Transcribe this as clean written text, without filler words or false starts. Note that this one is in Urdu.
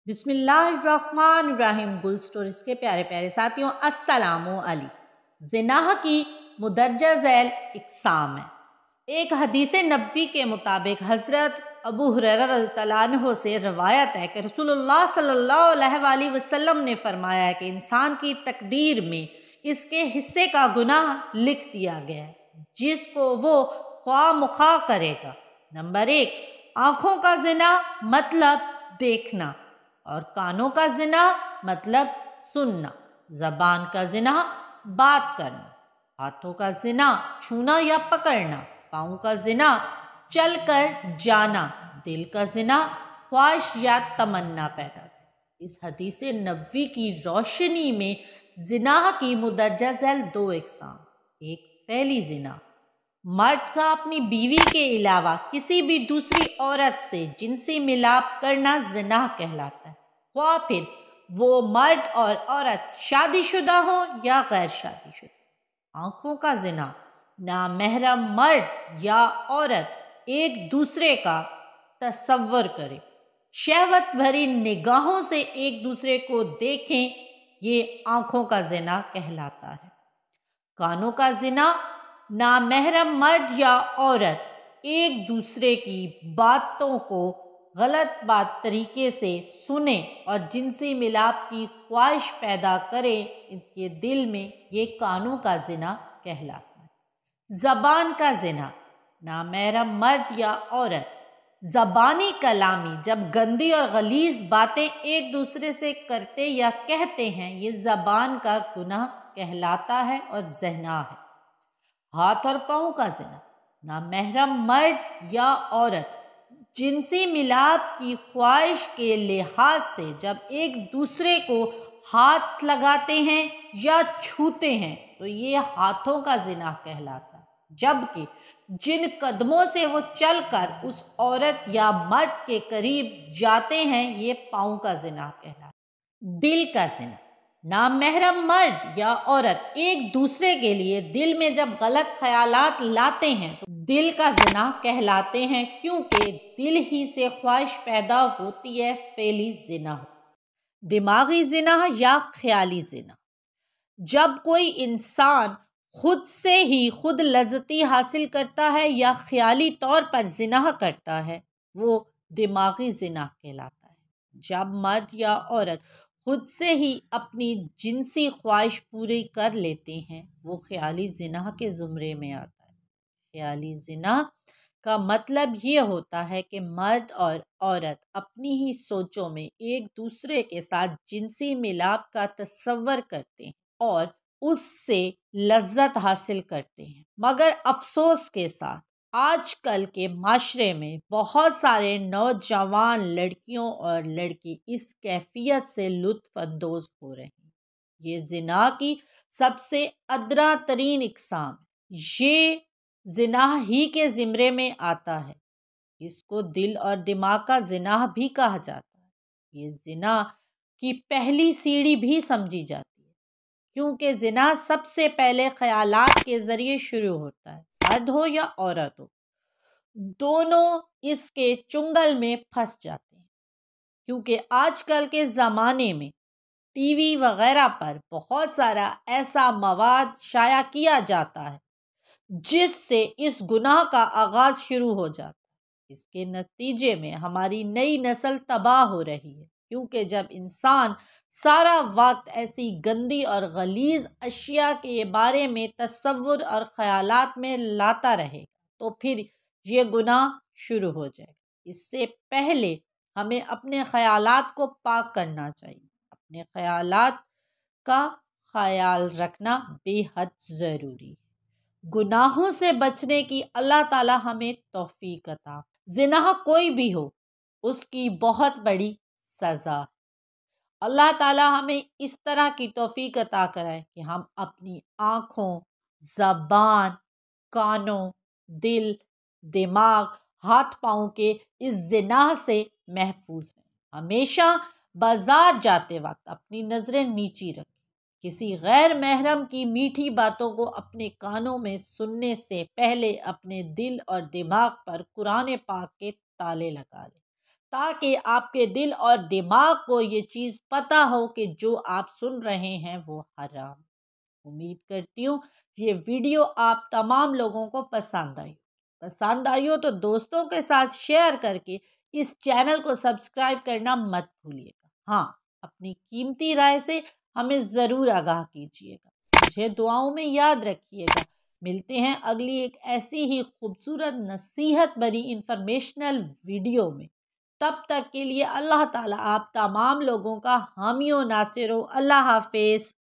بسم اللہ الرحمن الرحیم۔ گل سٹوریز کے پیارے پیارے ساتھیوں، السلام علیکم۔ زنا کی مدرجہ ذیل اقسام ہے۔ ایک حدیث نبوی کے مطابق حضرت ابو ہریرہ رضی اللہ عنہ سے روایت ہے کہ رسول اللہ صلی اللہ علیہ وآلہ وسلم نے فرمایا ہے کہ انسان کی تقدیر میں اس کے حصے کا گناہ لکھ دیا گیا ہے جس کو وہ خواہ مخواہ کرے گا۔ نمبر 1، آنکھوں کا زنا مطلب دیکھنا، اور کانوں کا زنا مطلب سننا، زبان کا زنا بات کرنا، ہاتھوں کا زنا چھونا یا پکڑنا، پاؤں کا زنا چل کر جانا، دل کا زنا خواہش یا تمنا پیدا کرنا۔ اس حدیث نبوی کی روشنی میں زنا کی مدرجہ ذیل 2 اقسام۔ ایک فعلی زنا، مرد کا اپنی بیوی کے علاوہ کسی بھی دوسری عورت سے جنسی ملاپ کرنا زنا کہلاتا ہے، خواہ پھر وہ مرد اور عورت شادی شدہ ہوں یا غیر شادی شدہ۔ آنکھوں کا زنا، نامحرم مرد یا عورت ایک دوسرے کا تصور کرے، شہوت بھری نگاہوں سے ایک دوسرے کو دیکھیں، یہ آنکھوں کا زنا کہلاتا ہے۔ کانوں کا زنا، نامحرم مرد یا عورت ایک دوسرے کی باتوں کو غلط بات طریقے سے سنے اور جنسی ملاپ کی خواہش پیدا کرے، ان کے دل میں، یہ کانوں کا زنا کہلاتا ہے۔ زبان کا زنا، نامحرم مرد یا عورت زبانی کلامی جب گندی اور غلیظ باتیں ایک دوسرے سے کرتے یا کہتے ہیں، یہ زبان کا گناہ کہلاتا ہے اور زنا ہے۔ ہاتھ اور پاؤں کا زنا، نامحرم مرد یا عورت جنسی ملاپ کی خواہش کے لحاظ سے جب ایک دوسرے کو ہاتھ لگاتے ہیں یا چھوتے ہیں تو یہ ہاتھوں کا زنا کہلاتا ہے، جبکہ جن قدموں سے وہ چل کر اس عورت یا مرد کے قریب جاتے ہیں، یہ پاؤں کا زنا کہلاتا ہے۔ دل کا زنا، نامحرم مرد یا عورت ایک دوسرے کے لیے دل میں جب غلط خیالات لاتے ہیں تو دل کا زنا کہلاتے ہیں، کیونکہ دل ہی سے خواہش پیدا ہوتی ہے، فعلی زنا ہو۔ دماغی زنا یا خیالی زنا، جب کوئی انسان خود سے ہی خود لذتی حاصل کرتا ہے یا خیالی طور پر زنا کرتا ہے، وہ دماغی زنا کہلاتا ہے۔ جب مرد یا عورت خود سے ہی اپنی جنسی خواہش پوری کر لیتے ہیں، وہ خیالی زنا کے زمرے میں آتا ہے۔ خیالی زنا کا مطلب یہ ہوتا ہے کہ مرد اور عورت اپنی ہی سوچوں میں ایک دوسرے کے ساتھ جنسی ملاپ کا تصور کرتے ہیں اور اس سے لذت حاصل کرتے ہیں، مگر افسوس کے ساتھ آج کل کے معاشرے میں بہت سارے نوجوان لڑکیوں اور لڑکی اس کیفیت سے لطف اندوز ہو رہے ہیں۔ یہ زنا کی سب سے ادنیٰ ترین اقسام ہے، یہ زنا ہی کے زمرے میں آتا ہے، اس کو دل اور دماغ کا زنا بھی کہا جاتا ہے۔ یہ زنا کی پہلی سیڑھی بھی سمجھی جاتی ہے، کیونکہ زنا سب سے پہلے خیالات کے ذریعے شروع ہوتا ہے۔ مرد ہو یا عورت ہو، دونوں اس کے چنگل میں پھنس جاتے ہیں، کیونکہ آج کل کے زمانے میں ٹی وی وغیرہ پر بہت سارا ایسا مواد شائع کیا جاتا ہے جس سے اس گناہ کا آغاز شروع ہو جاتا ہے۔ اس کے نتیجے میں ہماری نئی نسل تباہ ہو رہی ہے، کیونکہ جب انسان سارا وقت ایسی گندی اور غلیظ اشیاء کے بارے میں تصور اور خیالات میں لاتا رہے گا تو پھر یہ گناہ شروع ہو جائے گا۔ اس سے پہلے ہمیں اپنے خیالات کو پاک کرنا چاہیے۔ اپنے خیالات کا خیال رکھنا بے حد ضروری ہے۔ گناہوں سے بچنے کی اللہ تعالی ہمیں توفیق عطا۔ زنا کوئی بھی ہو، اس کی بہت بڑی سزا ہے۔ اللہ تعالی ہمیں اس طرح کی توفیق عطا کرائے کہ ہم اپنی آنکھوں، زبان، کانوں، دل، دماغ، ہاتھ پاؤں کے اس زنا سے محفوظ رہیں۔ ہمیشہ بازار جاتے وقت اپنی نظریں نیچی رکھیں۔ کسی غیر محرم کی میٹھی باتوں کو اپنے کانوں میں سننے سے پہلے اپنے دل اور دماغ پر قرآن پاک کے تالے لگا لیں، تاکہ آپ کے دل اور دماغ کو یہ چیز پتہ ہو کہ جو آپ سن رہے ہیں وہ حرام۔ امید کرتی ہوں یہ ویڈیو آپ تمام لوگوں کو پسند آئی ہو تو دوستوں کے ساتھ شیئر کر کے اس چینل کو سبسکرائب کرنا مت بھولیے گا۔ ہاں، اپنی قیمتی رائے سے ہمیں ضرور آگاہ کیجیے گا۔ مجھے دعاؤں میں یاد رکھیے گا۔ ملتے ہیں اگلی ایک ایسی ہی خوبصورت نصیحت بھری انفارمیشنل ویڈیو میں۔ تب تک کے لیے اللہ تعالیٰ آپ تمام لوگوں کا حامی و ناصر ہو۔ اللہ حافظ۔